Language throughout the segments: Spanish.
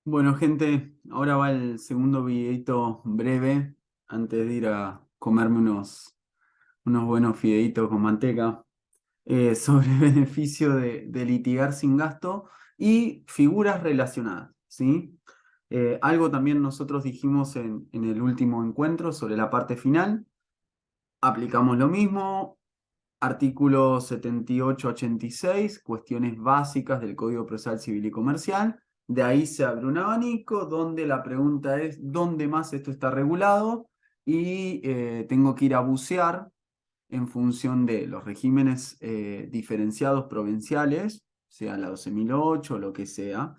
Bueno, gente, ahora va el segundo videito breve antes de ir a comerme unos buenos fideitos con manteca sobre el beneficio de litigar sin gasto y figuras relacionadas, ¿sí? Algo también nosotros dijimos en el último encuentro sobre la parte final. Aplicamos lo mismo, artículo 78-86, cuestiones básicas del Código Procesal Civil y Comercial. De ahí se abre un abanico donde la pregunta es ¿dónde más esto está regulado? Y tengo que ir a bucear en función de los regímenes diferenciados provinciales, sea la 12.008 o lo que sea.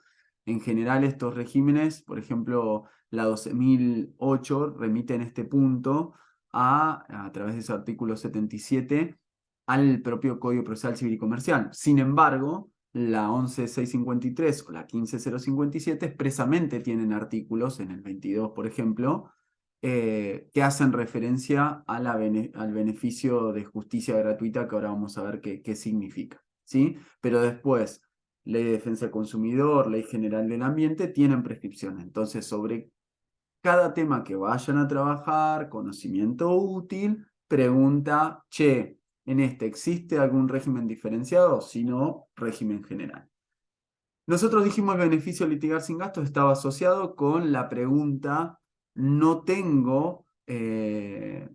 En general estos regímenes, por ejemplo, la 12.008 remite en este punto a través de ese artículo 77 al propio Código Procesal Civil y Comercial. Sin embargo, la 11.653 o la 15.057 expresamente tienen artículos, en el 22, por ejemplo, que hacen referencia a al beneficio de justicia gratuita, que ahora vamos a ver qué significa, ¿sí? Pero después, Ley de Defensa del Consumidor, Ley General del Ambiente, tienen prescripción. Entonces, sobre cada tema que vayan a trabajar, conocimiento útil, pregunta, che, ¿en este existe algún régimen diferenciado? Si no, régimen general. Nosotros dijimos el beneficio de litigar sin gastos estaba asociado con la pregunta, no tengo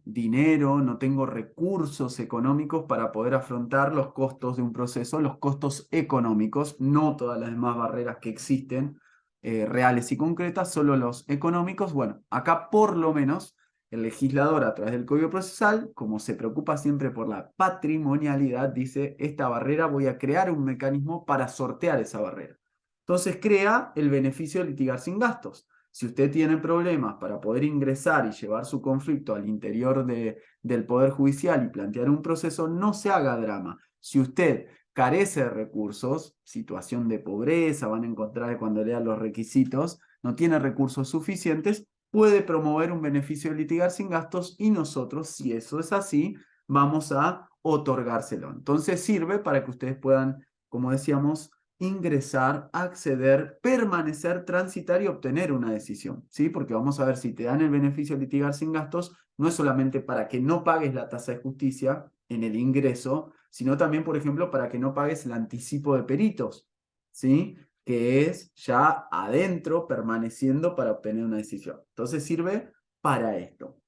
dinero, no tengo recursos económicos para poder afrontar los costos de un proceso, los costos económicos, no todas las demás barreras que existen, reales y concretas, solo los económicos. Bueno, acá por lo menos el legislador a través del Código Procesal, como se preocupa siempre por la patrimonialidad, dice, esta barrera voy a crear un mecanismo para sortear esa barrera. Entonces crea el beneficio de litigar sin gastos. Si usted tiene problemas para poder ingresar y llevar su conflicto al interior del Poder Judicial y plantear un proceso, no se haga drama. Si usted carece de recursos, situación de pobreza, van a encontrar cuando lean los requisitos, no tiene recursos suficientes, puede promover un beneficio de litigar sin gastos y nosotros, si eso es así, vamos a otorgárselo. Entonces sirve para que ustedes puedan, como decíamos, ingresar, acceder, permanecer, transitar y obtener una decisión, ¿sí? Porque vamos a ver, si te dan el beneficio de litigar sin gastos, no es solamente para que no pagues la tasa de justicia en el ingreso, sino también, por ejemplo, para que no pagues el anticipo de peritos, ¿sí? Que es ya adentro, permaneciendo para obtener una decisión. Entonces sirve para esto.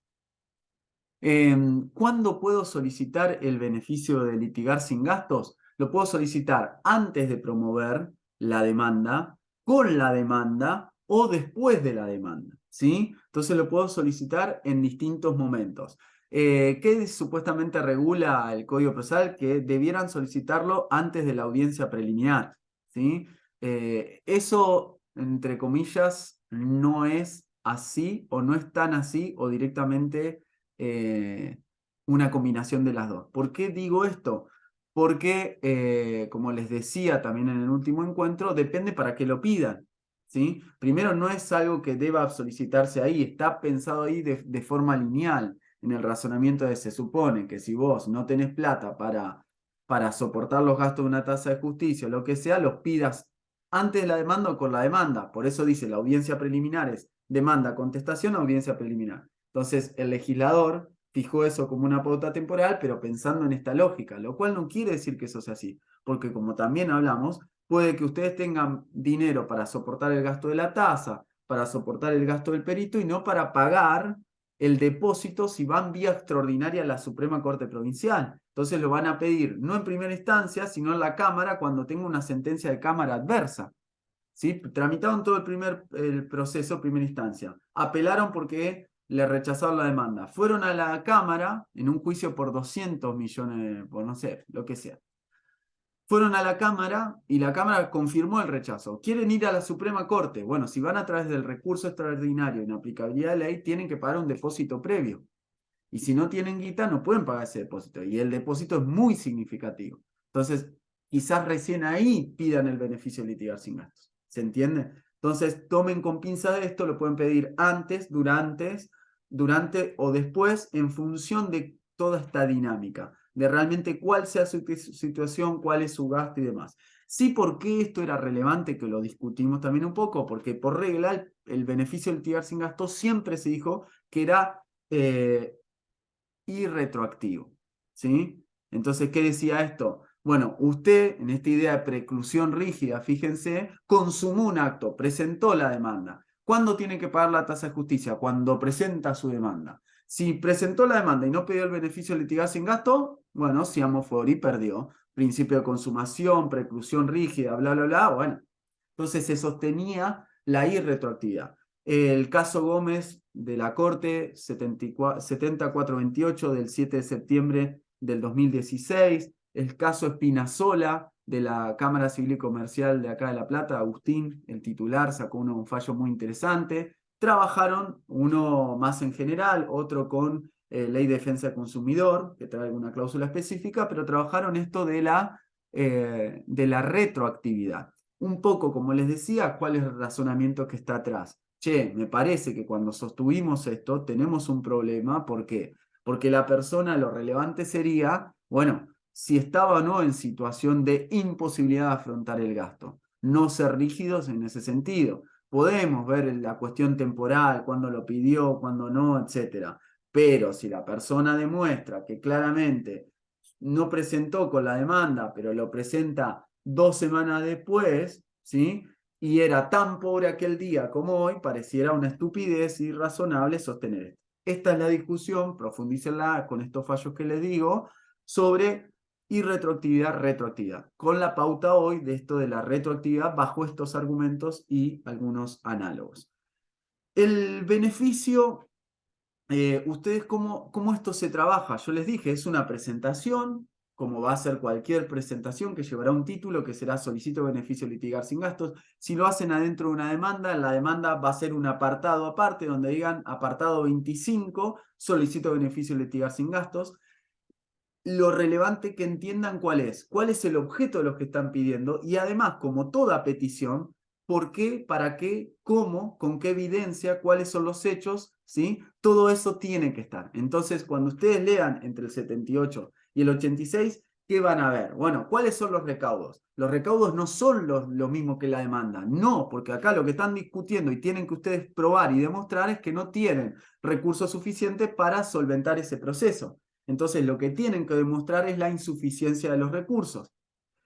¿Cuándo puedo solicitar el beneficio de litigar sin gastos? Lo puedo solicitar antes de promover la demanda, con la demanda o después de la demanda, ¿sí? Entonces lo puedo solicitar en distintos momentos. ¿Qué supuestamente regula el Código Procesal? Que debieran solicitarlo antes de la audiencia preliminar, ¿sí? Eso, entre comillas, no es así o no es tan así o directamente eh, una combinación de las dos. ¿Por qué digo esto? Porque, como les decía también en el último encuentro, depende para qué lo pidan, ¿sí? Primero, no es algo que deba solicitarse ahí, está pensado ahí de forma lineal. En el razonamiento se supone que si vos no tenés plata para soportar los gastos de una tasa de justicia o lo que sea, los pidas antes de la demanda o con la demanda. Por eso dice la audiencia preliminar es demanda, contestación, audiencia preliminar. Entonces, el legislador fijó eso como una pauta temporal, pero pensando en esta lógica, lo cual no quiere decir que eso sea así, porque como también hablamos, puede que ustedes tengan dinero para soportar el gasto de la tasa, para soportar el gasto del perito y no para pagar el depósito si van vía extraordinaria a la Suprema Corte Provincial. Entonces lo van a pedir no en primera instancia, sino en la Cámara cuando tenga una sentencia de Cámara adversa. ¿Sí? Tramitaron todo el proceso, primera instancia. Apelaron porque le rechazaron la demanda. Fueron a la Cámara en un juicio por 200 millones, por no sé, lo que sea. Fueron a la Cámara y la Cámara confirmó el rechazo. ¿Quieren ir a la Suprema Corte? Bueno, si van a través del recurso extraordinario en aplicabilidad de ley, tienen que pagar un depósito previo. Y si no tienen guita, no pueden pagar ese depósito. Y el depósito es muy significativo. Entonces, quizás recién ahí pidan el beneficio de litigar sin gastos. ¿Se entiende? Entonces, tomen con pinza de esto, lo pueden pedir antes, durante o después, en función de toda esta dinámica, de realmente cuál sea su situación, cuál es su gasto y demás. Sí, ¿por qué esto era relevante? Que lo discutimos también un poco, porque por regla el beneficio del litigar sin gasto siempre se dijo que era irretroactivo, ¿sí? Entonces, ¿qué decía esto? Bueno, usted, en esta idea de preclusión rígida, fíjense, consumó un acto, presentó la demanda. ¿Cuándo tiene que pagar la tasa de justicia? Cuando presenta su demanda. Si presentó la demanda y no pidió el beneficio de litigar sin gasto, bueno, siamo fori perdió. Principio de consumación, preclusión rígida, bla, bla, bla, bueno. Entonces se sostenía la irretroactividad. El caso Gómez de la Corte 7428 del 7 de septiembre del 2016, el caso Espinazola de la Cámara Civil y Comercial de acá de La Plata, Agustín, el titular, sacó un fallo muy interesante. Trabajaron uno más en general, otro con Ley de Defensa del Consumidor, que trae alguna cláusula específica, pero trabajaron esto de la retroactividad. Un poco, como les decía, cuál es el razonamiento que está atrás. Che, me parece que cuando sostuvimos esto tenemos un problema. ¿Por qué? Porque la persona, lo relevante sería, bueno, si estaba o no en situación de imposibilidad de afrontar el gasto. No ser rígidos en ese sentido. Podemos ver la cuestión temporal, cuándo lo pidió, cuándo no, etcétera. Pero si la persona demuestra que claramente no presentó con la demanda, pero lo presenta 2 semanas después, ¿sí? Y era tan pobre aquel día como hoy, pareciera una estupidez irrazonable sostener esto. Esta es la discusión, profundícenla con estos fallos que les digo, sobre irretroactividad, retroactividad, con la pauta hoy de esto de la retroactividad bajo estos argumentos y algunos análogos. El beneficio, ¿ustedes cómo esto se trabaja? Yo les dije, es una presentación, como va a ser cualquier presentación que llevará un título que será solicito beneficio litigar sin gastos. Si lo hacen adentro de una demanda, la demanda va a ser un apartado aparte donde digan apartado 25, solicito beneficio litigar sin gastos. Lo relevante que entiendan cuál es el objeto de los que están pidiendo y además, como toda petición, por qué, para qué, cómo, con qué evidencia, cuáles son los hechos, ¿sí? Todo eso tiene que estar. Entonces, cuando ustedes lean entre el 78 y el 86, ¿qué van a ver? Bueno, ¿cuáles son los recaudos? Los recaudos no son lo mismo que la demanda, no, porque acá lo que están discutiendo y tienen que ustedes probar y demostrar es que no tienen recursos suficientes para solventar ese proceso. Entonces, lo que tienen que demostrar es la insuficiencia de los recursos.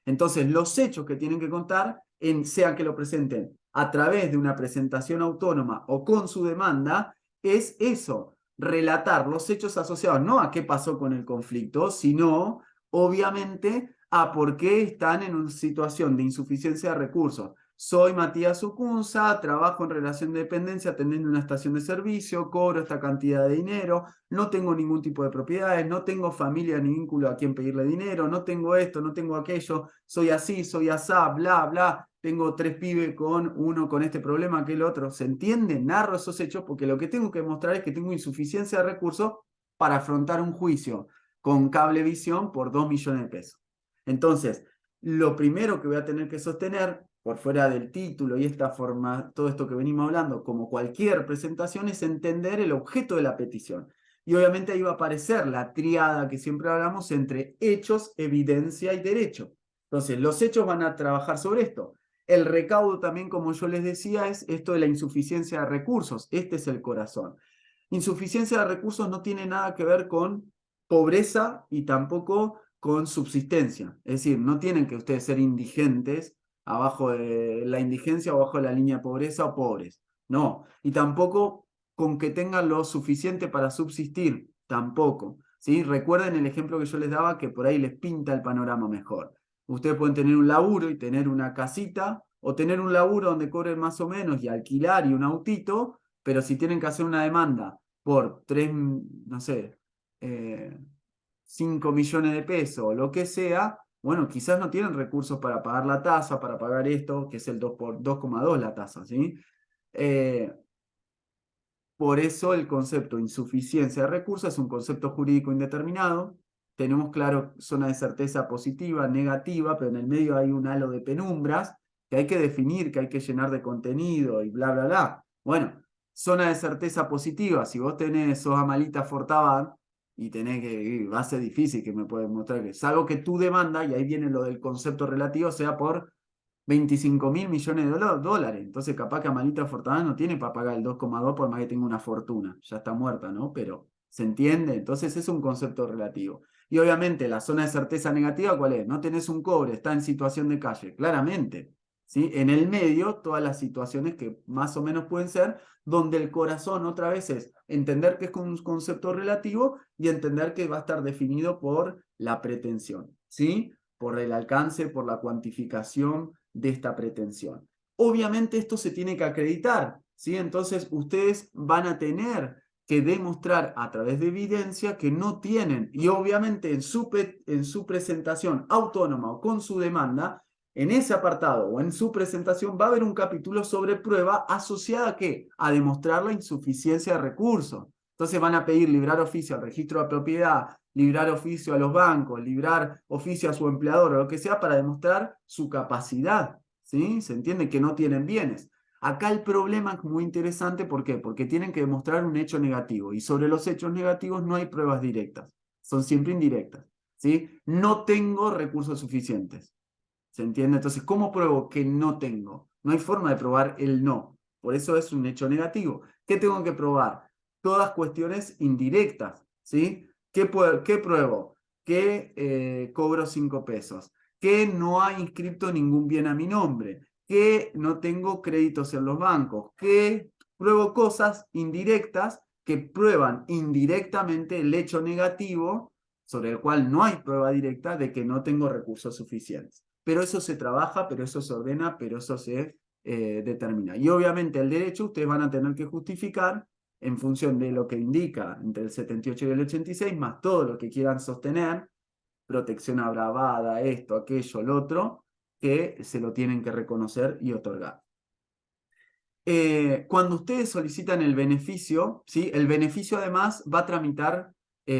Entonces, los hechos que tienen que contar, sea que lo presenten a través de una presentación autónoma o con su demanda, es eso, relatar los hechos asociados no a qué pasó con el conflicto, sino, obviamente, a por qué están en una situación de insuficiencia de recursos. Soy Matías Ucunza, trabajo en relación de dependencia atendiendo una estación de servicio, cobro esta cantidad de dinero, no tengo ningún tipo de propiedades, no tengo familia ni vínculo a quien pedirle dinero, no tengo esto, no tengo aquello, soy así, soy asá, bla, bla, tengo 3 pibes con uno con este problema, aquel otro. ¿Se entiende? Narro esos hechos porque lo que tengo que mostrar es que tengo insuficiencia de recursos para afrontar un juicio con Cablevisión por 2 millones de pesos. Entonces, lo primero que voy a tener que sostener, por fuera del título y esta forma, todo esto que venimos hablando, como cualquier presentación, es entender el objeto de la petición. Y obviamente ahí va a aparecer la triada que siempre hablamos entre hechos, evidencia y derecho. Entonces, los hechos van a trabajar sobre esto. El recaudo también, como yo les decía, es esto de la insuficiencia de recursos. Este es el corazón. Insuficiencia de recursos no tiene nada que ver con pobreza y tampoco con subsistencia. Es decir, no tienen que ustedes ser indigentes abajo de la indigencia o abajo de la línea de pobreza o pobres. No. Y tampoco con que tengan lo suficiente para subsistir. Tampoco. ¿Sí? Recuerden el ejemplo que yo les daba que por ahí les pinta el panorama mejor. Ustedes pueden tener un laburo y tener una casita, o tener un laburo donde cobren más o menos y alquilar y un autito, pero si tienen que hacer una demanda por 3, no sé, 5 millones de pesos o lo que sea, bueno, quizás no tienen recursos para pagar la tasa, para pagar esto, que es el 2 por 2,2 la tasa, ¿sí? Por eso el concepto insuficiencia de recursos es un concepto jurídico indeterminado. Tenemos claro zona de certeza positiva, negativa, pero en el medio hay un halo de penumbras que hay que definir, que hay que llenar de contenido y bla, bla, bla. Bueno, zona de certeza positiva, si vos sos Amalita Fortabat y tenés que, va a ser difícil que me puedas mostrar que, salvo que tu demanda, y ahí viene lo del concepto relativo, sea por 25.000 millones de dólares. Entonces, capaz que Amalita Fortabat no tiene para pagar el 2,2 por más que tenga una fortuna. Ya está muerta, ¿no? Pero, ¿se entiende? Entonces, es un concepto relativo. Y obviamente, la zona de certeza negativa, ¿cuál es? No tenés un cobre, está en situación de calle. Claramente, ¿sí? En el medio, todas las situaciones que más o menos pueden ser, donde el corazón, otra vez, es entender que es un concepto relativo y entender que va a estar definido por la pretensión, ¿sí? Por el alcance, por la cuantificación de esta pretensión. Obviamente esto se tiene que acreditar, ¿sí? Entonces ustedes van a tener que demostrar a través de evidencia que no tienen, y obviamente en su presentación autónoma o con su demanda, en ese apartado o en su presentación va a haber un capítulo sobre prueba asociada a ¿qué? A demostrar la insuficiencia de recursos. Entonces van a pedir librar oficio al registro de propiedad, librar oficio a los bancos, librar oficio a su empleador o lo que sea para demostrar su capacidad, ¿sí? Se entiende que no tienen bienes. Acá el problema es muy interesante, ¿por qué? Porque tienen que demostrar un hecho negativo y sobre los hechos negativos no hay pruebas directas, son siempre indirectas, ¿sí? No tengo recursos suficientes, ¿se entiende? Entonces, ¿cómo pruebo que no tengo? No hay forma de probar el no, por eso es un hecho negativo. ¿Qué tengo que probar? Todas cuestiones indirectas, ¿sí? ¿Qué pruebo? Que cobro 5 pesos, que no ha inscrito ningún bien a mi nombre, que no tengo créditos en los bancos, que pruebo cosas indirectas que prueban indirectamente el hecho negativo sobre el cual no hay prueba directa de que no tengo recursos suficientes. Pero eso se trabaja, pero eso se ordena, pero eso se determina. Y obviamente el derecho ustedes van a tener que justificar en función de lo que indica entre el 78 y el 86, más todo lo que quieran sostener, protección agravada, esto, aquello, lo otro, que se lo tienen que reconocer y otorgar. Cuando ustedes solicitan el beneficio, ¿sí? El beneficio además va a tramitar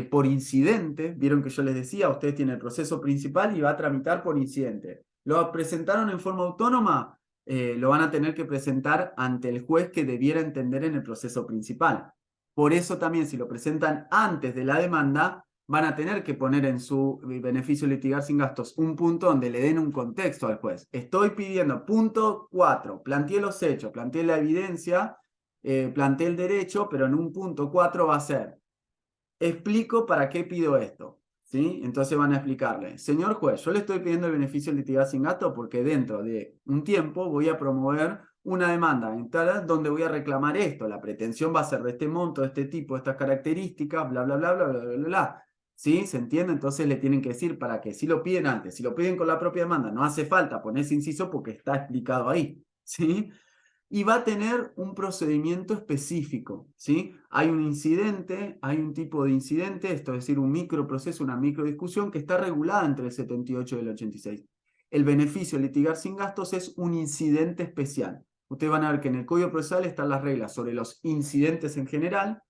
por incidente. Vieron que yo les decía, ustedes tienen el proceso principal y va a tramitar por incidente. ¿Lo presentaron en forma autónoma? Lo van a tener que presentar ante el juez que debiera entender en el proceso principal. Por eso también, si lo presentan antes de la demanda, van a tener que poner en su beneficio litigar sin gastos un punto donde le den un contexto al juez. Estoy pidiendo, punto 4, planteé los hechos, planteé la evidencia, planteé el derecho, pero en un punto 4 va a ser, explico para qué pido esto, ¿sí? Entonces van a explicarle, señor juez, yo le estoy pidiendo el beneficio litigar sin gastos porque dentro de un tiempo voy a promover una demanda en tal donde voy a reclamar esto, la pretensión va a ser de este monto, de este tipo, de estas características, bla, bla, bla, bla, bla, bla, bla, bla. ¿Sí? ¿Se entiende? Entonces le tienen que decir para que si lo piden antes, si lo piden con la propia demanda, no hace falta poner ese inciso porque está explicado ahí, ¿sí? Y va a tener un procedimiento específico, ¿sí? Hay un incidente, hay un tipo de incidente, esto es decir, un microproceso, una microdiscusión que está regulada entre el 78 y el 86. El beneficio de litigar sin gastos es un incidente especial. Ustedes van a ver que en el Código Procesal están las reglas sobre los incidentes en general,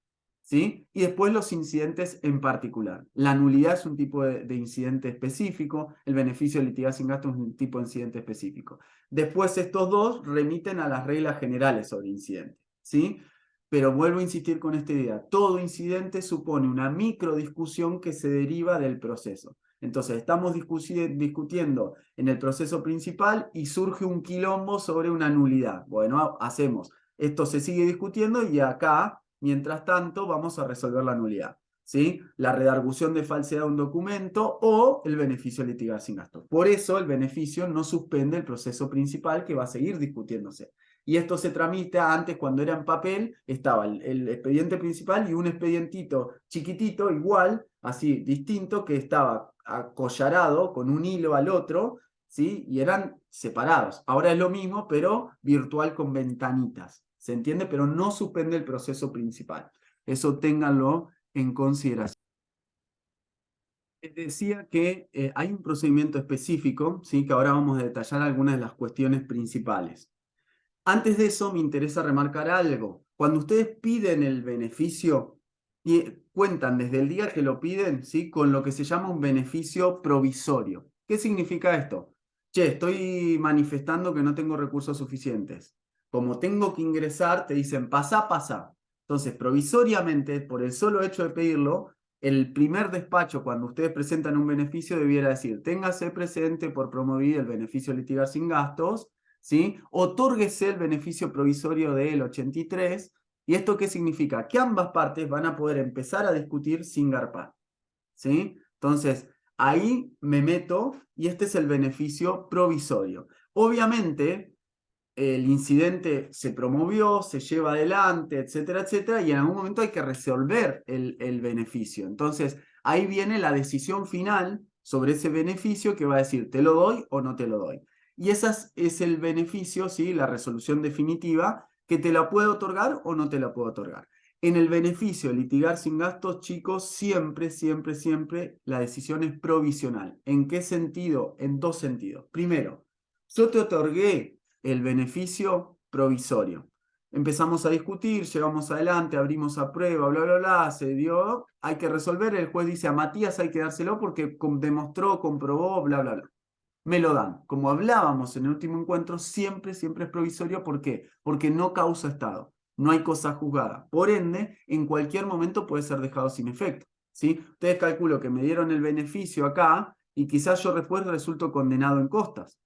¿sí? Y después los incidentes en particular. La nulidad es un tipo de incidente específico, el beneficio de litigar sin gastos es un tipo de incidente específico. Después estos dos remiten a las reglas generales sobre incidentes, ¿sí? Pero vuelvo a insistir con esta idea. Todo incidente supone una microdiscusión que se deriva del proceso. Entonces, estamos discutiendo en el proceso principal y surge un quilombo sobre una nulidad. Bueno, hacemos. Esto se sigue discutiendo y acá, mientras tanto, vamos a resolver la nulidad. ¿Sí? La redargución de falsedad de un documento o el beneficio de litigar sin gastos. Por eso el beneficio no suspende el proceso principal que va a seguir discutiéndose. Y esto se tramita antes cuando era en papel, estaba el expediente principal y un expedientito chiquitito, igual, así, distinto, que estaba acollarado con un hilo al otro, ¿sí? Y eran separados. Ahora es lo mismo, pero virtual con ventanitas. ¿Se entiende? Pero no suspende el proceso principal. Eso ténganlo en consideración. Les decía que hay un procedimiento específico, ¿sí? Que ahora vamos a detallar algunas de las cuestiones principales. Antes de eso, me interesa remarcar algo. Cuando ustedes piden el beneficio, cuentan desde el día que lo piden, ¿sí? Con lo que se llama un beneficio provisorio. ¿Qué significa esto? Che, estoy manifestando que no tengo recursos suficientes. Como tengo que ingresar, te dicen, pasá, pasá. Entonces, provisoriamente, por el solo hecho de pedirlo, el primer despacho, cuando ustedes presentan un beneficio, debiera decir, téngase presente por promover el beneficio de litigar sin gastos, ¿sí? Otórguese el beneficio provisorio del 83. ¿Y esto qué significa? Que ambas partes van a poder empezar a discutir sin garpar, ¿sí? Entonces, ahí me meto y este es el beneficio provisorio. Obviamente, el incidente se promovió, se lleva adelante, etcétera, etcétera, y en algún momento hay que resolver el beneficio. Entonces, ahí viene la decisión final sobre ese beneficio que va a decir, ¿te lo doy o no te lo doy? Y ese es el beneficio, ¿sí? La resolución definitiva, que te la puedo otorgar o no te la puedo otorgar. En el beneficio de litigar sin gastos, chicos, siempre, siempre, siempre la decisión es provisional. ¿En qué sentido? En dos sentidos. Primero, yo te otorgué el beneficio provisorio. Empezamos a discutir, llegamos adelante, abrimos a prueba, bla, bla, bla, se dio, hay que resolver, el juez dice a Matías hay que dárselo porque demostró, comprobó, bla, bla, bla. Me lo dan. Como hablábamos en el último encuentro, siempre, siempre es provisorio. ¿Por qué? Porque no causa estado. No hay cosa juzgada. Por ende, en cualquier momento puede ser dejado sin efecto, ¿sí? Ustedes calculo que me dieron el beneficio acá y quizás yo después resulto condenado en costas.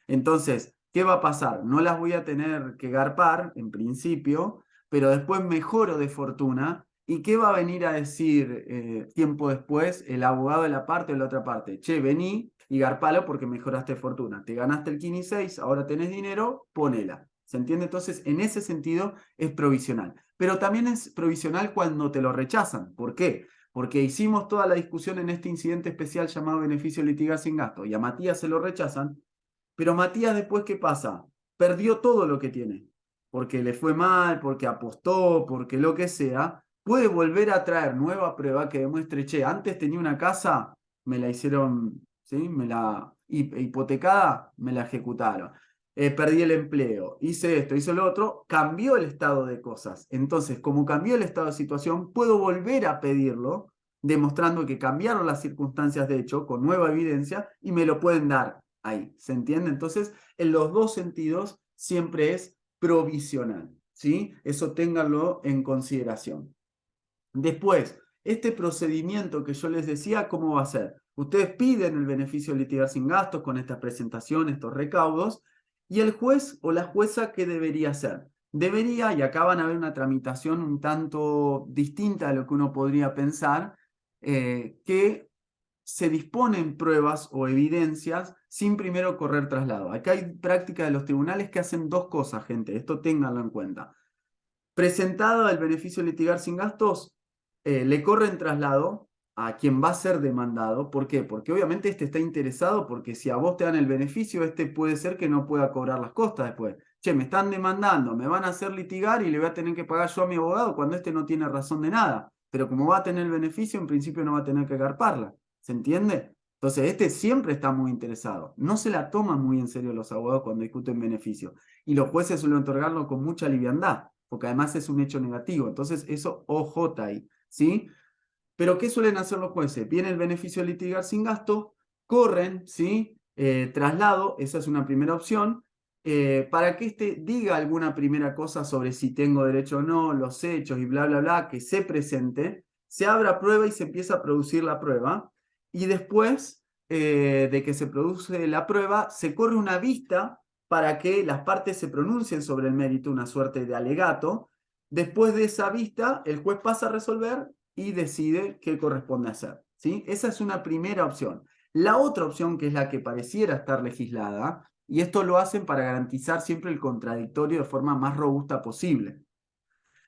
Entonces, ¿qué va a pasar? No las voy a tener que garpar, en principio, pero después mejoro de fortuna. ¿Y qué va a venir a decir tiempo después el abogado de la parte o de la otra parte? Che, vení y garpalo porque mejoraste fortuna. Te ganaste el 15 y 6, ahora tenés dinero, ponela. ¿Se entiende? Entonces, en ese sentido es provisional. Pero también es provisional cuando te lo rechazan. ¿Por qué? Porque hicimos toda la discusión en este incidente especial llamado beneficio litigar sin gasto y a Matías se lo rechazan. Pero Matías después, ¿qué pasa? Perdió todo lo que tiene, porque le fue mal, porque apostó, porque lo que sea. Puede volver a traer nueva prueba que demuestre, che, antes tenía una casa, me la hicieron, ¿sí? Me la hipotecada, me la ejecutaron. Perdí el empleo, hice esto, hice lo otro, cambió el estado de cosas. Entonces, como cambió el estado de situación, puedo volver a pedirlo, demostrando que cambiaron las circunstancias de hecho, con nueva evidencia, y me lo pueden dar ahí, ¿se entiende? Entonces, en los dos sentidos siempre es provisional, ¿sí? Eso ténganlo en consideración. Después, este procedimiento que yo les decía, ¿cómo va a ser? Ustedes piden el beneficio de litigar sin gastos con esta presentación, estos recaudos, y el juez o la jueza, ¿qué debería hacer? Debería, y acá van a ver una tramitación un tanto distinta a lo que uno podría pensar, que se disponen pruebas o evidencias sin primero correr traslado. Acá hay práctica de los tribunales que hacen dos cosas, gente, esto ténganlo en cuenta. Presentado el beneficio de litigar sin gastos, le corren traslado a quien va a ser demandado. ¿Por qué? Porque obviamente este está interesado porque si a vos te dan el beneficio, este puede ser que no pueda cobrar las costas después. Che, me están demandando, me van a hacer litigar y le voy a tener que pagar yo a mi abogado cuando este no tiene razón de nada. Pero como va a tener el beneficio, en principio no va a tener que garparla. ¿Se entiende? Entonces, este siempre está muy interesado. No se la toman muy en serio los abogados cuando discuten beneficio. Y los jueces suelen otorgarlo con mucha liviandad, porque además es un hecho negativo. Entonces, eso OJ ahí, ¿sí? Pero ¿qué suelen hacer los jueces? Viene el beneficio de litigar sin gasto, corren, ¿sí? Traslado, esa es una primera opción, para que éste diga alguna primera cosa sobre si tengo derecho o no, los hechos y bla, bla, bla, que se presente, se abra prueba y se empieza a producir la prueba, y después de que se produce la prueba, se corre una vista para que las partes se pronuncien sobre el mérito, una suerte de alegato. Después de esa vista, el juez pasa a resolver y decide qué corresponde hacer, ¿sí? Esa es una primera opción. La otra opción, que es la que pareciera estar legislada, y esto lo hacen para garantizar siempre el contradictorio de forma más robusta posible.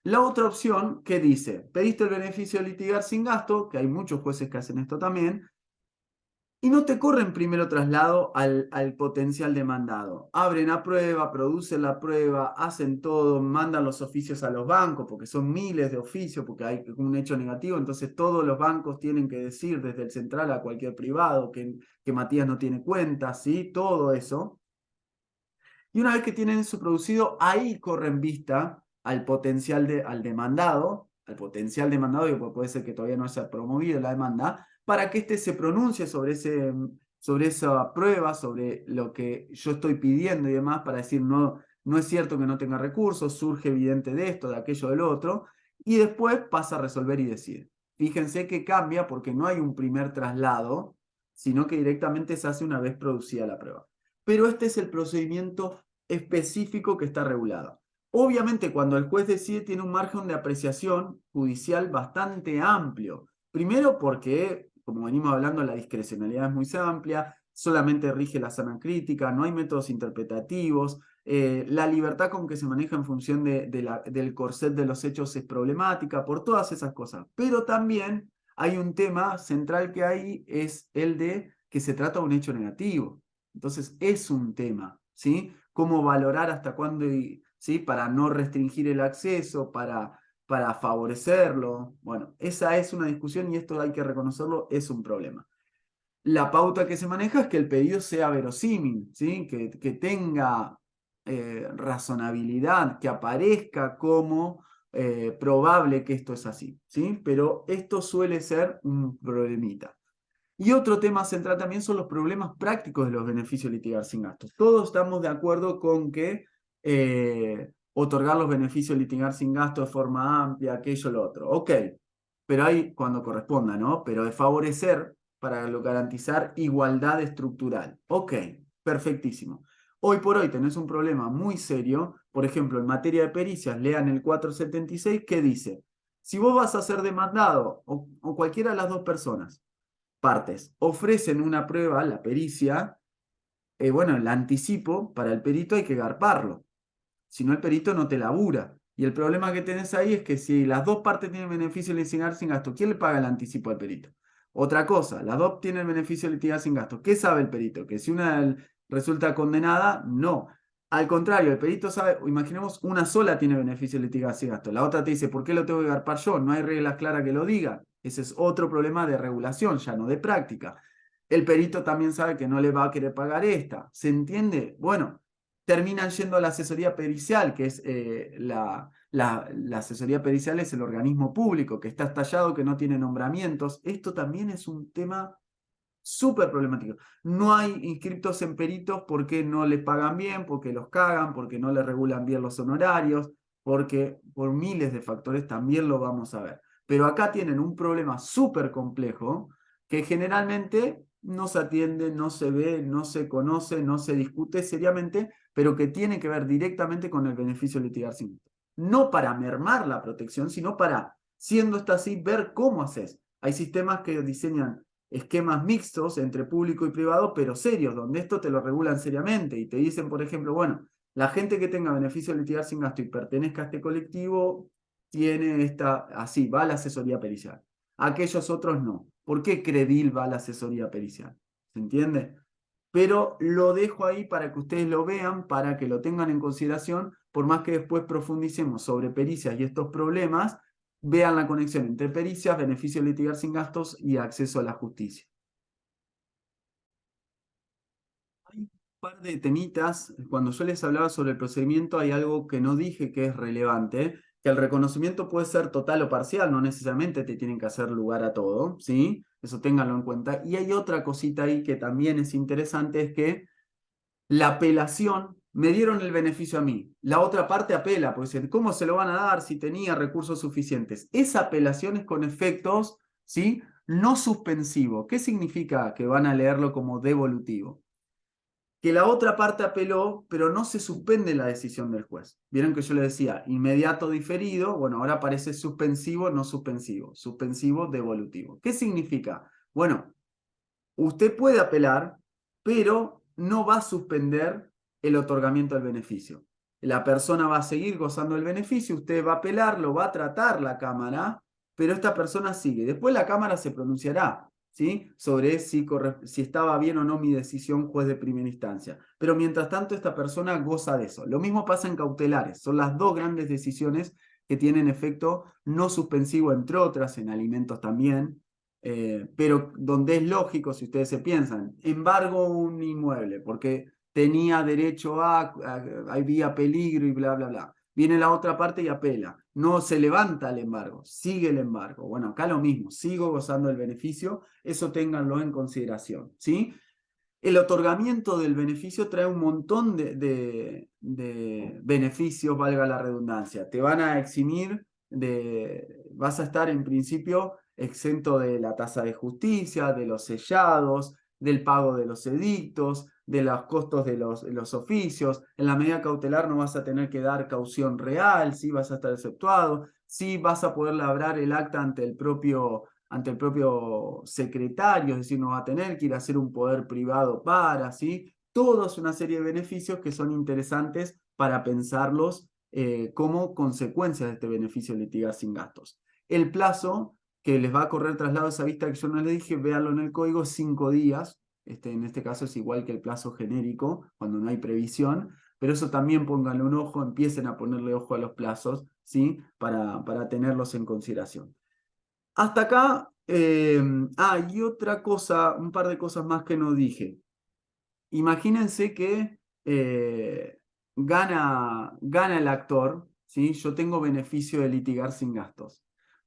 La otra opción que dice, pediste el beneficio de litigar sin gasto, que hay muchos jueces que hacen esto también, y no te corren primero traslado al potencial demandado. Abren a prueba, producen la prueba, hacen todo, mandan los oficios a los bancos, porque son miles de oficios, porque hay un hecho negativo, entonces todos los bancos tienen que decir desde el central a cualquier privado que Matías no tiene cuenta, ¿sí? Todo eso. Y una vez que tienen eso producido, ahí corren vista al demandado, al potencial demandado, y puede ser que todavía no haya promovido la demanda, para que éste se pronuncie sobre esa prueba, sobre lo que yo estoy pidiendo y demás, para decir no, no es cierto que no tenga recursos, surge evidente de esto, de aquello, del otro, y después pasa a resolver y decide. Fíjense que cambia porque no hay un primer traslado, sino que directamente se hace una vez producida la prueba. Pero este es el procedimiento específico que está regulado. Obviamente, cuando el juez decide, tiene un margen de apreciación judicial bastante amplio. Primero porque, como venimos hablando, la discrecionalidad es muy amplia, solamente rige la sana crítica, no hay métodos interpretativos, la libertad con que se maneja en función del corset de los hechos es problemática, por todas esas cosas. Pero también hay un tema central que hay, es el de que se trata de un hecho negativo. Entonces es un tema, ¿sí? Cómo valorar hasta cuándo, ¿sí? Para no restringir el acceso, para favorecerlo. Bueno, esa es una discusión y esto hay que reconocerlo, es un problema. La pauta que se maneja es que el pedido sea verosímil, ¿sí? Que tenga razonabilidad, que aparezca como probable que esto es así, ¿sí? Pero esto suele ser un problemita. Y otro tema central también son los problemas prácticos de los beneficios de litigar sin gastos. Todos estamos de acuerdo con que otorgar los beneficios de litigar sin gastos de forma amplia, aquello, lo otro. Ok, pero hay cuando corresponda, ¿no? Pero de favorecer para garantizar igualdad estructural. Ok, perfectísimo. Hoy por hoy tenés un problema muy serio, por ejemplo, en materia de pericias, lean el 476, que dice, si vos vas a ser demandado, o cualquiera de las dos personas, partes ofrecen una prueba, la pericia, bueno, el anticipo para el perito hay que garparlo, si no el perito no te labura. Y el problema que tenés ahí es que si las dos partes tienen beneficio de litigar sin gasto, ¿quién le paga el anticipo al perito? Otra cosa, las dos tienen beneficio de litigar sin gasto. ¿Qué sabe el perito? Que si una resulta condenada, no. Al contrario, el perito sabe, imaginemos una sola tiene beneficio de litigar sin gasto. La otra te dice, ¿por qué lo tengo que garpar yo? No hay reglas claras que lo digan. Ese es otro problema de regulación, ya no de práctica. El perito también sabe que no le va a querer pagar esta. ¿Se entiende? Bueno, terminan yendo a la asesoría pericial, que es la asesoría pericial es el organismo público, que está estallado, que no tiene nombramientos. Esto también es un tema súper problemático. No hay inscriptos en peritos porque no les pagan bien, porque los cagan, porque no les regulan bien los honorarios, porque por miles de factores también lo vamos a ver. Pero acá tienen un problema súper complejo que generalmente no se atiende, no se ve, no se conoce, no se discute seriamente, pero que tiene que ver directamente con el beneficio de litigar sin gusto. No para mermar la protección, sino para, siendo esto así, ver cómo haces. Hay sistemas que diseñan esquemas mixtos entre público y privado, pero serios, donde esto te lo regulan seriamente y te dicen, por ejemplo, bueno, la gente que tenga beneficio de litigar sin gasto y pertenezca a este colectivo tiene esta, así, va a la asesoría pericial. Aquellos otros no. ¿Por qué Credil va a la asesoría pericial? ¿Se entiende? Pero lo dejo ahí para que ustedes lo vean, para que lo tengan en consideración, por más que después profundicemos sobre pericias y estos problemas, vean la conexión entre pericias, beneficio de litigar sin gastos y acceso a la justicia. Hay un par de temitas. Cuando yo les hablaba sobre el procedimiento, hay algo que no dije que es relevante, que el reconocimiento puede ser total o parcial, no necesariamente te tienen que hacer lugar a todo, ¿sí? Eso ténganlo en cuenta. Y hay otra cosita ahí que también es interesante, es que la apelación, me dieron el beneficio a mí, la otra parte apela, pues ¿cómo se lo van a dar si tenía recursos suficientes? Esa apelación es con efectos, ¿sí? No suspensivo. ¿Qué significa que van a leerlo como devolutivo? Que la otra parte apeló, pero no se suspende la decisión del juez. Vieron que yo le decía inmediato diferido, bueno, ahora aparece suspensivo, no suspensivo, suspensivo devolutivo. ¿Qué significa? Bueno, usted puede apelar, pero no va a suspender el otorgamiento del beneficio. La persona va a seguir gozando del beneficio, usted va a apelar, lo va a tratar la Cámara, pero esta persona sigue. Después la Cámara se pronunciará, ¿sí? Sobre si estaba bien o no mi decisión, juez de primera instancia. Pero mientras tanto, esta persona goza de eso. Lo mismo pasa en cautelares. Son las dos grandes decisiones que tienen efecto no suspensivo, entre otras, en alimentos también, pero donde es lógico, si ustedes se piensan, embargo un inmueble porque tenía derecho había peligro y bla, bla, bla. Viene la otra parte y apela. No se levanta el embargo, sigue el embargo. Bueno, acá lo mismo, sigo gozando del beneficio, eso ténganlo en consideración, ¿sí? El otorgamiento del beneficio trae un montón de beneficios, valga la redundancia. Te van a eximir vas a estar en principio exento de la tasa de justicia, de los sellados, del pago de los edictos, de los costos de los oficios. En la medida cautelar no vas a tener que dar caución real, sí vas a estar exceptuado, sí vas a poder labrar el acta ante el propio secretario, es decir, no va a tener que ir a hacer un poder privado para, ¿sí? Todos una serie de beneficios que son interesantes para pensarlos como consecuencias de este beneficio de litigar sin gastos. El plazo que les va a correr traslado a esa vista que yo no les dije, véanlo en el código, 5 días. En este caso es igual que el plazo genérico, cuando no hay previsión, pero eso también pónganle un ojo, empiecen a ponerle ojo a los plazos, ¿sí? Para tenerlos en consideración. Hasta acá, y otra cosa, un par de cosas más que no dije. Imagínense que gana el actor, ¿sí? Yo tengo beneficio de litigar sin gastos,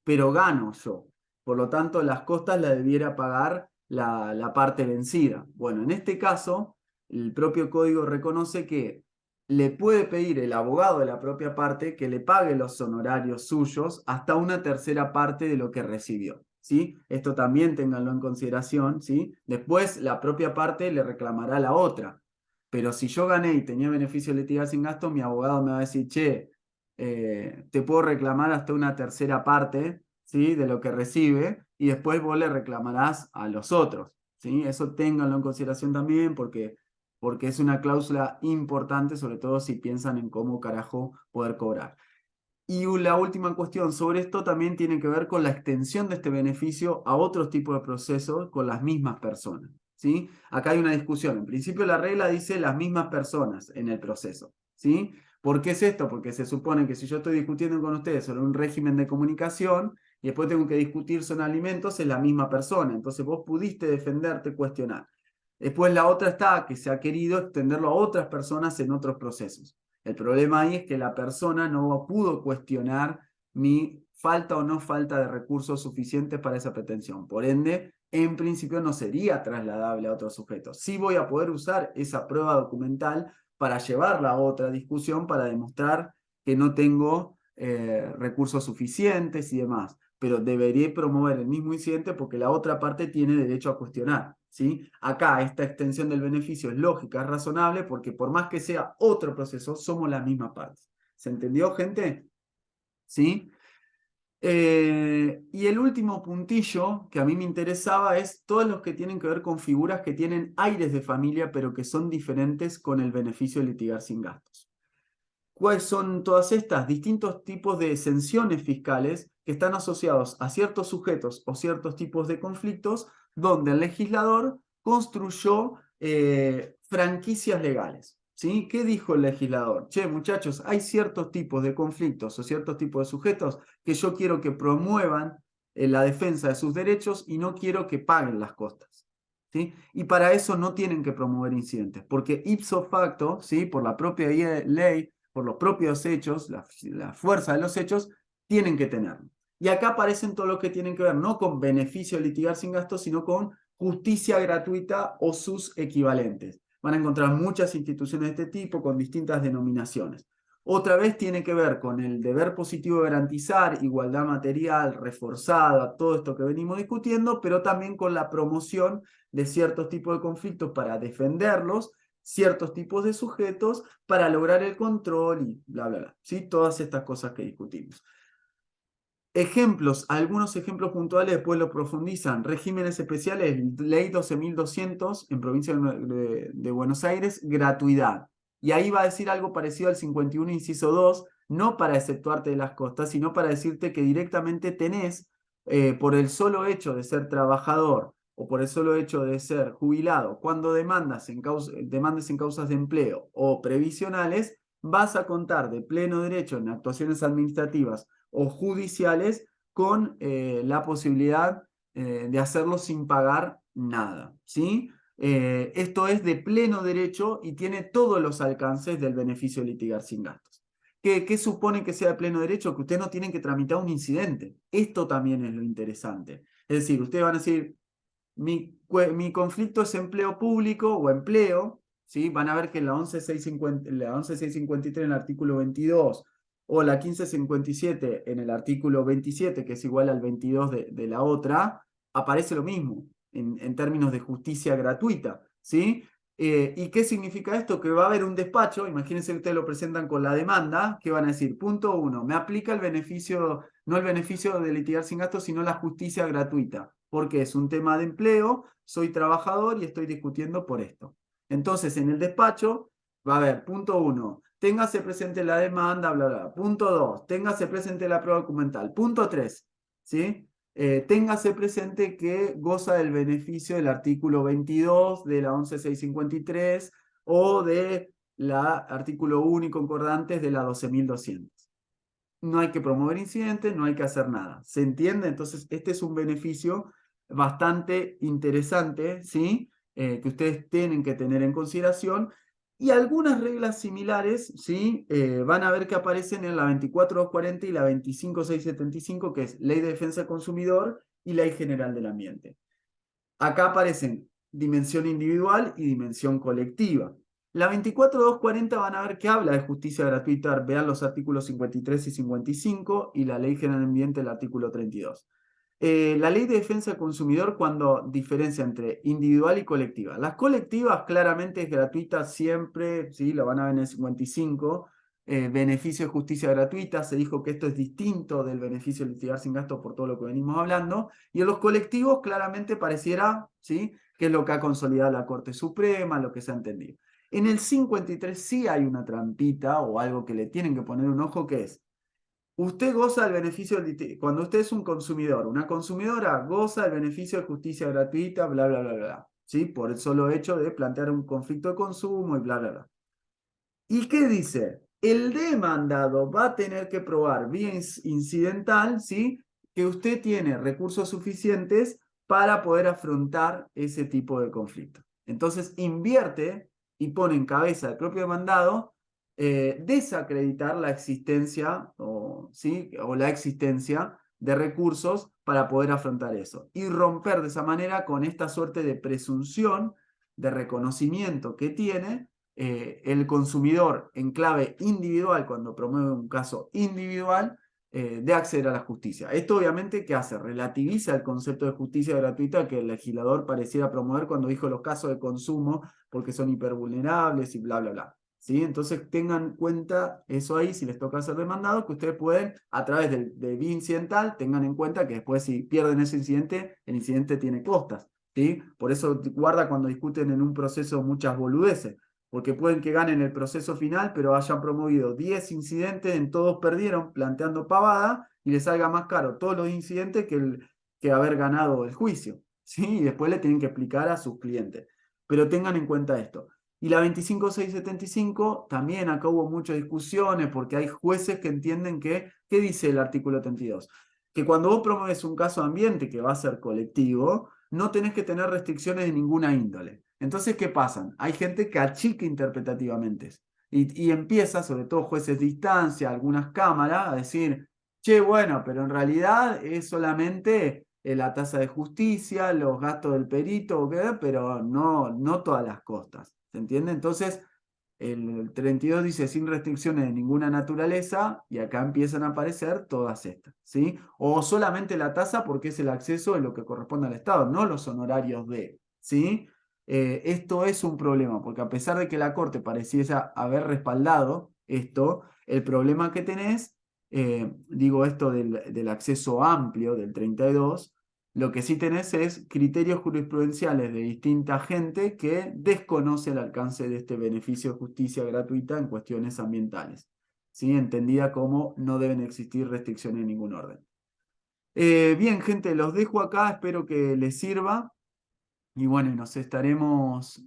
pero gano yo. Por lo tanto, las costas las debiera pagar la parte vencida. Bueno, en este caso, el propio código reconoce que le puede pedir el abogado de la propia parte que le pague los honorarios suyos hasta una tercera parte de lo que recibió. ¿Sí? Esto también ténganlo en consideración, ¿sí? Después la propia parte le reclamará a la otra. Pero si yo gané y tenía beneficio de litigar sin gasto, mi abogado me va a decir, che, te puedo reclamar hasta una tercera parte, ¿sí? De lo que recibe, y después vos le reclamarás a los otros, ¿sí? Eso ténganlo en consideración también porque es una cláusula importante, sobre todo si piensan en cómo carajo poder cobrar. Y la última cuestión sobre esto también tiene que ver con la extensión de este beneficio a otros tipos de procesos con las mismas personas, ¿sí? Acá hay una discusión. En principio la regla dice las mismas personas en el proceso, ¿sí? ¿Por qué es esto? Porque se supone que si yo estoy discutiendo con ustedes sobre un régimen de comunicación y después tengo que discutir sobre alimentos, es la misma persona. Entonces vos pudiste defenderte, cuestionar. Después la otra está que se ha querido extenderlo a otras personas en otros procesos. El problema ahí es que la persona no pudo cuestionar mi falta o no falta de recursos suficientes para esa pretensión. Por ende, en principio no sería trasladable a otro sujeto. Sí voy a poder usar esa prueba documental para llevarla a otra discusión para demostrar que no tengo recursos suficientes y demás, pero debería promover el mismo incidente porque la otra parte tiene derecho a cuestionar. ¿Sí? Acá esta extensión del beneficio es lógica, es razonable, porque por más que sea otro proceso, somos las mismas partes. ¿Se entendió, gente? ¿Sí? Y el último puntillo que a mí me interesaba es todos los que tienen que ver con figuras que tienen aires de familia, pero que son diferentes con el beneficio de litigar sin gastos. ¿Cuáles son todas estas? Distintos tipos de exenciones fiscales que están asociados a ciertos sujetos o ciertos tipos de conflictos donde el legislador construyó franquicias legales. ¿Sí? ¿Qué dijo el legislador? Che, muchachos, hay ciertos tipos de conflictos o ciertos tipos de sujetos que yo quiero que promuevan la defensa de sus derechos y no quiero que paguen las costas. ¿Sí? Y para eso no tienen que promover incidentes, porque ipso facto, ¿sí? Por la propia ley, por los propios hechos, la fuerza de los hechos, tienen que tenerlo. Y acá aparecen todo lo que tienen que ver no con beneficio de litigar sin gastos, sino con justicia gratuita o sus equivalentes. Van a encontrar muchas instituciones de este tipo con distintas denominaciones. Otra vez tiene que ver con el deber positivo de garantizar igualdad material reforzada, todo esto que venimos discutiendo, pero también con la promoción de ciertos tipos de conflictos para defenderlos, ciertos tipos de sujetos para lograr el control y bla, bla, bla. ¿Sí? Todas estas cosas que discutimos. Ejemplos, algunos ejemplos puntuales después lo profundizan. Regímenes especiales, ley 12.200 en provincia de Buenos Aires, gratuidad. Y ahí va a decir algo parecido al 51 inciso 2, no para exceptuarte de las costas, sino para decirte que directamente tenés, por el solo hecho de ser trabajador o por el solo hecho de ser jubilado, cuando demandes en causas de empleo o previsionales, vas a contar de pleno derecho en actuaciones administrativas o judiciales con la posibilidad de hacerlo sin pagar nada, ¿sí? Esto es de pleno derecho y tiene todos los alcances del beneficio de litigar sin gastos. ¿Qué supone que sea de pleno derecho? Que ustedes no tienen que tramitar un incidente. Esto también es lo interesante. Es decir, ustedes van a decir, mi conflicto es empleo público o empleo, ¿sí? Van a ver que en la 11.653, en el artículo 22, o la 1557 en el artículo 27, que es igual al 22 de la otra, aparece lo mismo en términos de justicia gratuita, ¿sí? ¿Y qué significa esto? Que va a haber un despacho, imagínense que ustedes lo presentan con la demanda, que van a decir, punto uno, me aplica el beneficio, no el beneficio de litigar sin gastos, sino la justicia gratuita, porque es un tema de empleo, soy trabajador y estoy discutiendo por esto. Entonces, en el despacho va a haber, punto uno, téngase presente la demanda, bla, bla. Punto dos, téngase presente la prueba documental. Punto tres, ¿sí? Téngase presente que goza del beneficio del artículo 22 de la 11.653 o de la artículo 1 y concordantes de la 12.200. No hay que promover incidentes, no hay que hacer nada. ¿Se entiende? Entonces, este es un beneficio bastante interesante, ¿sí? Que ustedes tienen que tener en consideración. Y algunas reglas similares, ¿sí? Van a ver que aparecen en la 24.240 y la 25.675, que es Ley de Defensa del Consumidor y Ley General del Ambiente. Acá aparecen dimensión individual y dimensión colectiva. La 24.240 van a ver que habla de justicia gratuita, vean los artículos 53 y 55 y la Ley General del Ambiente, el artículo 32. La Ley de Defensa del Consumidor cuando diferencia entre individual y colectiva. Las colectivas claramente es gratuita siempre, ¿sí? Lo van a ver en el 55. Beneficio de justicia gratuita, se dijo que esto es distinto del beneficio de litigar sin gasto por todo lo que venimos hablando, y en los colectivos claramente pareciera, ¿sí? Que es lo que ha consolidado la Corte Suprema, lo que se ha entendido. En el 53 sí hay una trampita o algo que le tienen que poner un ojo, que es, usted goza del beneficio, cuando usted es un consumidor, una consumidora goza del beneficio de justicia gratuita, bla, bla, bla, bla, ¿sí? Por el solo hecho de plantear un conflicto de consumo y bla, bla, bla. ¿Y qué dice? El demandado va a tener que probar vía incidental, ¿sí? Que usted tiene recursos suficientes para poder afrontar ese tipo de conflicto. Entonces invierte y pone en cabeza del propio demandado desacreditar la existencia ¿sí? o la existencia de recursos para poder afrontar eso y romper de esa manera con esta suerte de presunción de reconocimiento que tiene el consumidor en clave individual, cuando promueve un caso individual, de acceder a la justicia. Esto obviamente, ¿qué hace? Relativiza el concepto de justicia gratuita que el legislador pareciera promover cuando dijo los casos de consumo porque son hipervulnerables y bla, bla, bla. ¿Sí? Entonces tengan en cuenta eso ahí, si les toca ser demandados, que ustedes pueden, a través de vía incidental, tengan en cuenta que después si pierden ese incidente, el incidente tiene costas. ¿Sí? Por eso guarda cuando discuten en un proceso muchas boludeces, porque pueden que ganen el proceso final, pero hayan promovido 10 incidentes, en todos perdieron planteando pavada, y les salga más caro todos los incidentes que haber ganado el juicio, ¿sí? Y después le tienen que explicar a sus clientes. Pero tengan en cuenta esto. Y la 25.675, también acá hubo muchas discusiones, porque hay jueces que entienden que, ¿qué dice el artículo 32? Que cuando vos promueves un caso de ambiente que va a ser colectivo, no tenés que tener restricciones de ninguna índole. Entonces, ¿qué pasa? Hay gente que achica interpretativamente y empieza, sobre todo jueces de instancia, algunas cámaras, a decir, che, bueno, pero en realidad es solamente la tasa de justicia, los gastos del perito, pero no todas las costas. ¿Se entiende? Entonces, el 32 dice sin restricciones de ninguna naturaleza y acá empiezan a aparecer todas estas, ¿sí? O solamente la tasa porque es el acceso de lo que corresponde al Estado, no los honorarios de, ¿sí? Esto es un problema porque a pesar de que la Corte pareciese haber respaldado esto, el problema que tenés, digo esto del acceso amplio del 32, lo que sí tenés es criterios jurisprudenciales de distinta gente que desconoce el alcance de este beneficio de justicia gratuita en cuestiones ambientales, ¿sí? Entendida como no deben existir restricciones de ningún orden. Bien, gente, los dejo acá, espero que les sirva. Y bueno, nos estaremos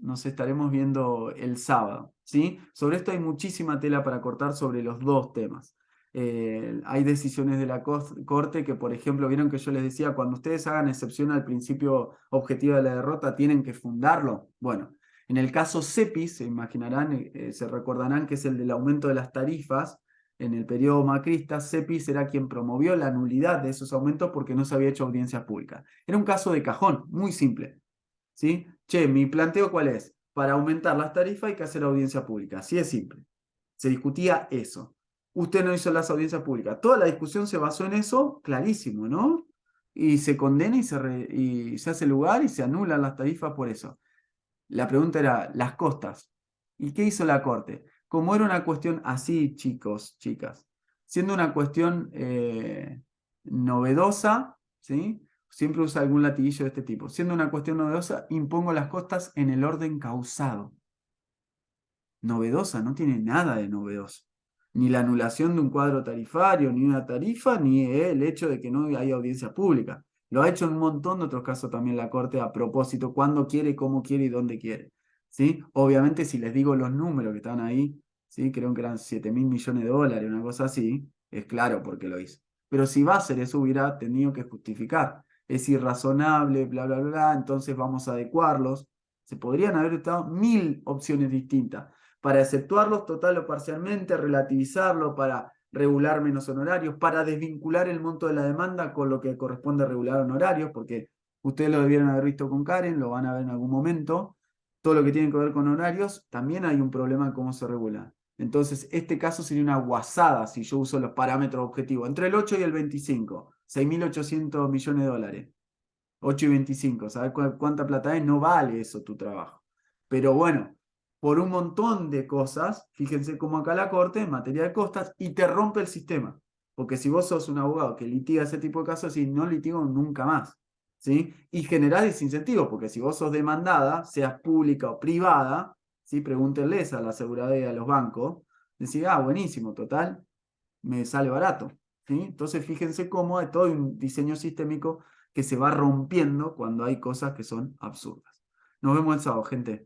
viendo el sábado, ¿sí? Sobre esto hay muchísima tela para cortar sobre los dos temas. Hay decisiones de la Corte que, por ejemplo, vieron que yo les decía, cuando ustedes hagan excepción al principio objetivo de la derrota, tienen que fundarlo. Bueno, en el caso CEPIS, se imaginarán, se recordarán que es el del aumento de las tarifas. En el periodo macrista, CEPIS era quien promovió la nulidad de esos aumentos porque no se había hecho audiencia pública. Era un caso de cajón, muy simple. ¿Sí? Che, mi planteo ¿cuál es? Para aumentar las tarifas hay que hacer audiencia pública. Así es simple. Se discutía eso. usted no hizo las audiencias públicas. Toda la discusión se basó en eso, clarísimo, ¿no? Y se condena y se hace lugar y se anulan las tarifas por eso. La pregunta era, las costas. ¿Y qué hizo la Corte? Como era una cuestión así, chicos, chicas, siendo una cuestión novedosa, ¿sí? Siempre usa algún latiguillo de este tipo. Siendo una cuestión novedosa, impongo las costas en el orden causado. Novedosa, no tiene nada de novedoso. Ni la anulación de un cuadro tarifario, ni una tarifa, ni el hecho de que no haya audiencia pública. Lo ha hecho en un montón de otros casos también la Corte a propósito, cuando quiere, cómo quiere y dónde quiere. ¿Sí? Obviamente, si les digo los números que están ahí, ¿sí? Creo que eran 7.000 millones de dólares, una cosa así, es claro por qué lo hizo. Pero si va a hacer eso, hubiera tenido que justificar. Es irrazonable, bla, bla, bla, entonces vamos a adecuarlos. Se podrían haber estado 1.000 opciones distintas para exceptuarlos total o parcialmente, relativizarlo, para regular menos honorarios, para desvincular el monto de la demanda con lo que corresponde a regular honorarios, porque ustedes lo debieron haber visto con Karen, lo van a ver en algún momento. Todo lo que tiene que ver con horarios, también hay un problema en cómo se regula. Entonces, este caso sería una guasada si yo uso los parámetros objetivos. Entre el 8 y el 25, 6.800 millones de dólares. 8 y 25, ¿sabes cuánta plata es? No vale eso tu trabajo. Pero bueno, por un montón de cosas, fíjense cómo acá la Corte, en materia de costas, y te rompe el sistema. Porque si vos sos un abogado que litiga ese tipo de casos, y no litigo nunca más. ¿Sí? Y generás desincentivos, porque si vos sos demandada, seas pública o privada, ¿sí? Pregúntenles a la aseguradora y a los bancos, decís, ah, buenísimo, total, me sale barato. ¿Sí? Entonces fíjense cómo hay todo un diseño sistémico que se va rompiendo cuando hay cosas que son absurdas. Nos vemos el sábado, gente.